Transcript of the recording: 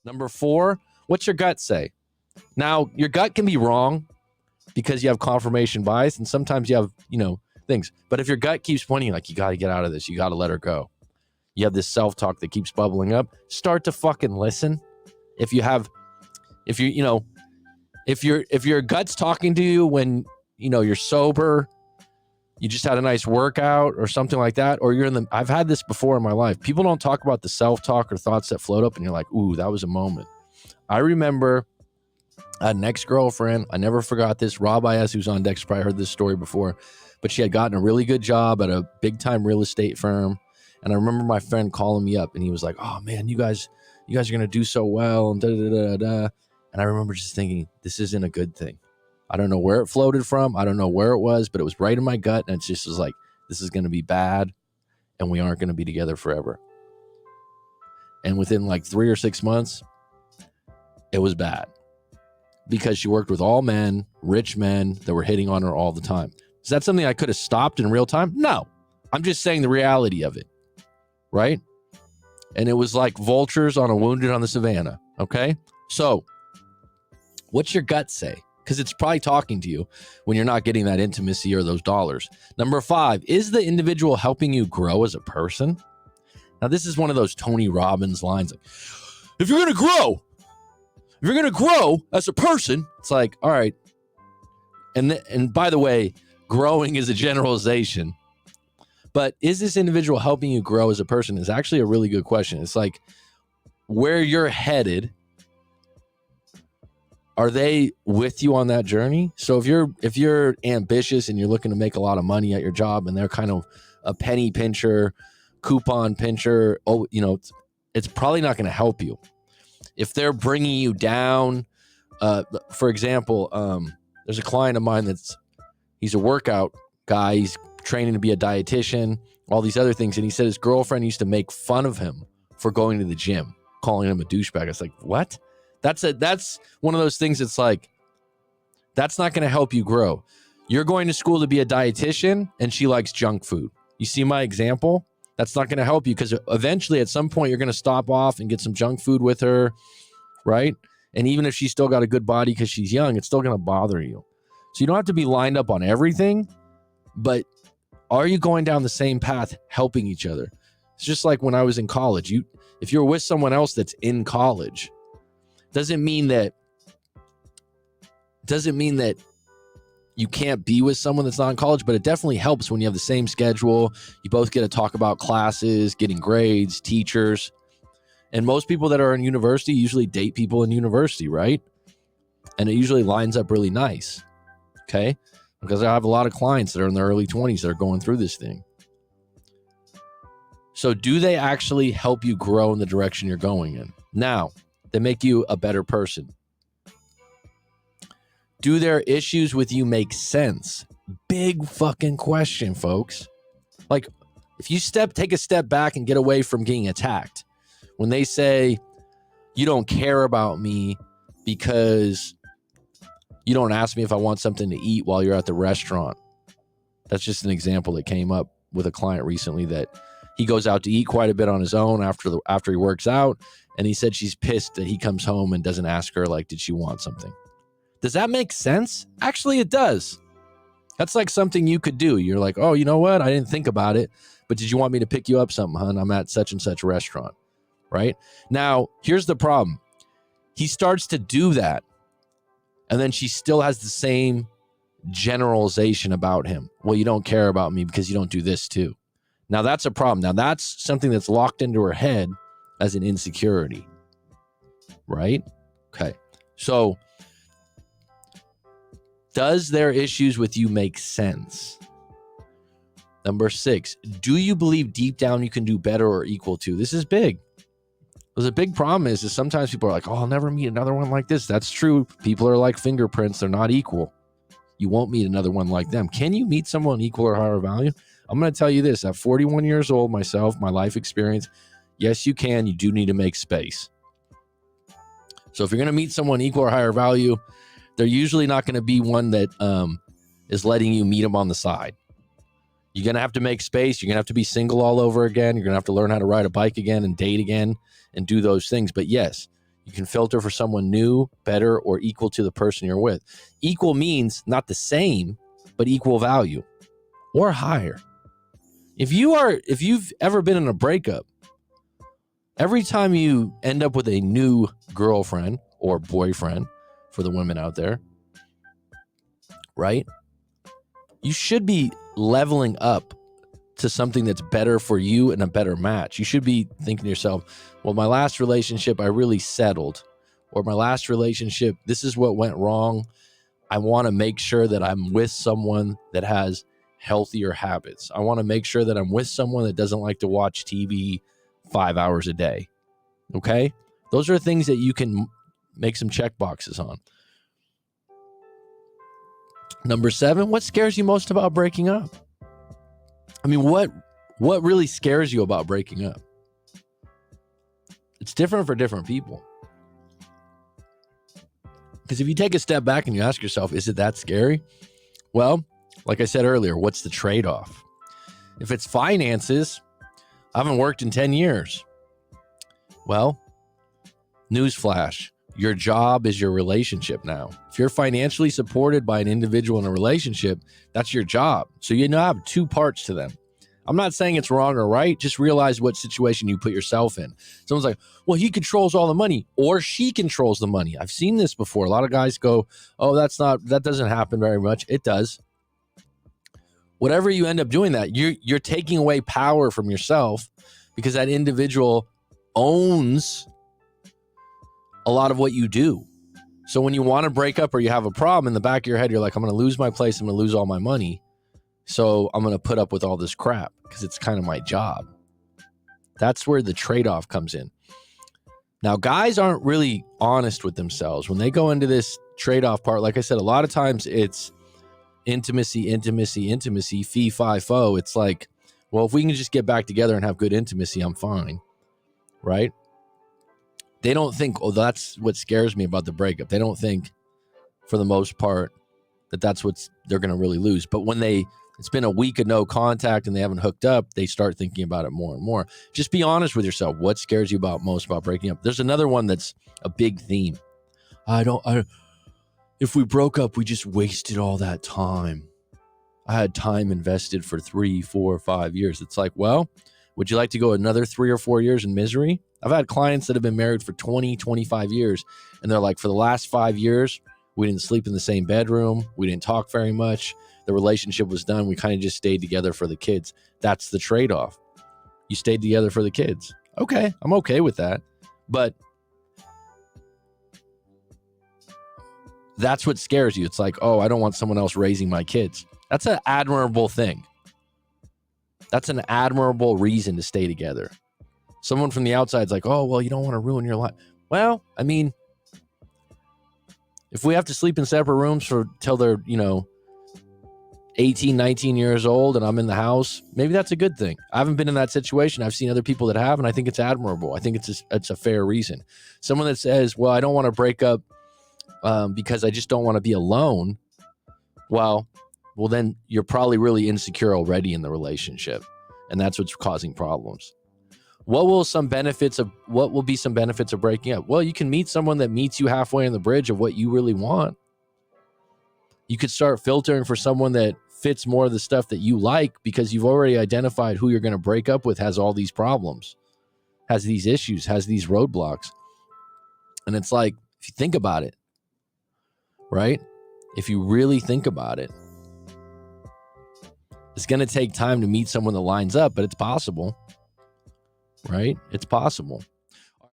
Number 4, what's your gut say? Now, your gut can be wrong because you have confirmation bias, and sometimes you have, things. But if your gut keeps pointing like, you got to get out of this, you got to let her go. You have this self-talk that keeps bubbling up. Start to fucking listen. If your gut's talking to you when, you're sober, you just had a nice workout or something like that, or I've had this before in my life. People don't talk about the self-talk or thoughts that float up and you're like, ooh, that was a moment. I remember I had an ex-girlfriend. I never forgot this. Rob IS, who's on Dex, probably heard this story before, but she had gotten a really good job at a big-time real estate firm. And I remember my friend calling me up and he was like, oh man, you guys are going to do so well. And da-da-da-da-da. And I remember just thinking, this isn't a good thing. I don't know where it floated from. I don't know where it was, but it was right in my gut. And it just was like, this is going to be bad. And we aren't going to be together forever. And within like 3 or 6 months, it was bad. Because she worked with all men, rich men that were hitting on her all the time. Is that something I could have stopped in real time? No. I'm just saying the reality of it. Right? And it was like vultures on a wounded on the savannah. Okay? So, what's your gut say? Because it's probably talking to you when you're not getting that intimacy or those dollars. Number 5, is the individual helping you grow as a person? Now, this is one of those Tony Robbins lines. Like, if you're going to grow as a person, it's like, all right. And by the way, growing is a generalization. But is this individual helping you grow as a person is actually a really good question. It's like, where you're headed, are they with you on that journey? So if you're ambitious and you're looking to make a lot of money at your job and they're kind of a penny pincher, coupon pincher, it's probably not going to help you. If they're bringing you down, for example, there's a client of mine he's a workout guy. He's training to be a dietitian, all these other things. And he said his girlfriend used to make fun of him for going to the gym, calling him a douchebag. It's like, what? That's one of those things. It's like, that's not going to help you grow. You're going to school to be a dietitian and she likes junk food. You see my example? That's not going to help you because eventually at some point you're going to stop off and get some junk food with her, right? And even if she's still got a good body because she's young, it's still going to bother you. So you don't have to be lined up on everything, but are you going down the same path helping each other? It's just like when I was in college. If you're with someone else that's in college, doesn't mean that you can't be with someone that's not in college, but it definitely helps when you have the same schedule. You both get to talk about classes, getting grades, teachers. And most people that are in university usually date people in university, right? And it usually lines up really nice, okay? Because I have a lot of clients that are in their early 20s that are going through this thing. So do they actually help you grow in the direction you're going in? Now, they make you a better person. Do their issues with you make sense? Big fucking question, folks. Like, if you take a step back and get away from getting attacked, when they say, you don't care about me because you don't ask me if I want something to eat while you're at the restaurant. That's just an example that came up with a client recently that he goes out to eat quite a bit on his own after he works out. And he said she's pissed that he comes home and doesn't ask her, like, did she want something? Does that make sense? Actually, it does. That's like something you could do. You're like, oh, you know what? I didn't think about it, but did you want me to pick you up something, hun? I'm at such and such restaurant, right? Now, here's the problem. He starts to do that, and then she still has the same generalization about him. Well, you don't care about me because you don't do this too. Now, that's a problem. Now, that's something that's locked into her head as an insecurity, right? Okay. So, does their issues with you make sense? Number 6, do you believe deep down you can do better or equal to? This is big. Because the big problem is sometimes people are like, oh, I'll never meet another one like this. That's true. People are like fingerprints. They're not equal. You won't meet another one like them. Can you meet someone equal or higher value? I'm going to tell you this. At 41 years old, myself, my life experience, yes, you can. You do need to make space. So if you're going to meet someone equal or higher value, they're usually not going to be one that is letting you meet them on the side. You're going to have to make space. You're going to have to be single all over again. You're going to have to learn how to ride a bike again and date again and do those things. But yes, You can filter for someone new, better, or equal to the person you're with. Equal means not the same, but equal value or higher. If you've ever been in a breakup, every time you end up with a new girlfriend or boyfriend, for the women out there, right? You should be leveling up to something that's better for you and a better match. You should be thinking to yourself, well, my last relationship, I really settled. Or my last relationship, this is what went wrong. I want to make sure that I'm with someone that has healthier habits. I want to make sure that I'm with someone that doesn't like to watch TV 5 hours a day. Okay? Those are things that you can make some check boxes on. Number 7, what scares you most about breaking up? I mean, what really scares you about breaking up? It's different for different people. Because if you take a step back and you ask yourself, is it that scary? Well, like I said earlier, what's the trade-off? If it's finances, I haven't worked in 10 years. Well, newsflash, your job is your relationship now. If you're financially supported by an individual in a relationship, that's your job. So you now have 2 parts to them. I'm not saying it's wrong or right. Just realize what situation you put yourself in. Someone's like, well, he controls all the money or she controls the money. I've seen this before. A lot of guys go, oh, that doesn't happen very much. It does. Whatever you end up doing that, you're taking away power from yourself because that individual owns a lot of what you do. So when you want to break up or you have a problem in the back of your head, you're like, I'm going to lose my place. I'm going to lose all my money. So I'm going to put up with all this crap because it's kind of my job. That's where the trade-off comes in. Now, guys aren't really honest with themselves. When they go into this trade-off part, like I said, a lot of times it's intimacy, fee, fi, fo. It's like, well, if we can just get back together and have good intimacy, I'm fine, right? They don't think, oh, that's what scares me about the breakup. They don't think, for the most part, that that's what they're going to really lose. But when it's been a week of no contact and they haven't hooked up, they start thinking about it more and more. Just be honest with yourself. What scares you most about breaking up? There's another one that's a big theme. If we broke up, we just wasted all that time. I had time invested for 3, 4, 5 years. It's like, well, would you like to go another 3 or 4 years in misery? I've had clients that have been married for 20, 25 years. And they're like, for the last 5 years, we didn't sleep in the same bedroom. We didn't talk very much. The relationship was done. We kind of just stayed together for the kids. That's the trade-off. You stayed together for the kids. Okay, I'm okay with that. But that's what scares you. It's like, oh, I don't want someone else raising my kids. That's an admirable thing. That's an admirable reason to stay together. Someone from the outside is like, oh, well, you don't want to ruin your life. Well, I mean, if we have to sleep in separate rooms till they're, 18, 19 years old and I'm in the house, maybe that's a good thing. I haven't been in that situation. I've seen other people that have, and I think it's admirable. I think it's a fair reason. Someone that says, well, I don't want to break up because I just don't want to be alone. Well, then you're probably really insecure already in the relationship, and that's what's causing problems. What will be some benefits of breaking up? Well, you can meet someone that meets you halfway on the bridge of what you really want. You could start filtering for someone that fits more of the stuff that you like because you've already identified who you're going to break up with has all these problems, has these issues, has these roadblocks. And it's like, if you think about it, right? If you really think about it, it's going to take time to meet someone that lines up, but it's possible, right? It's possible.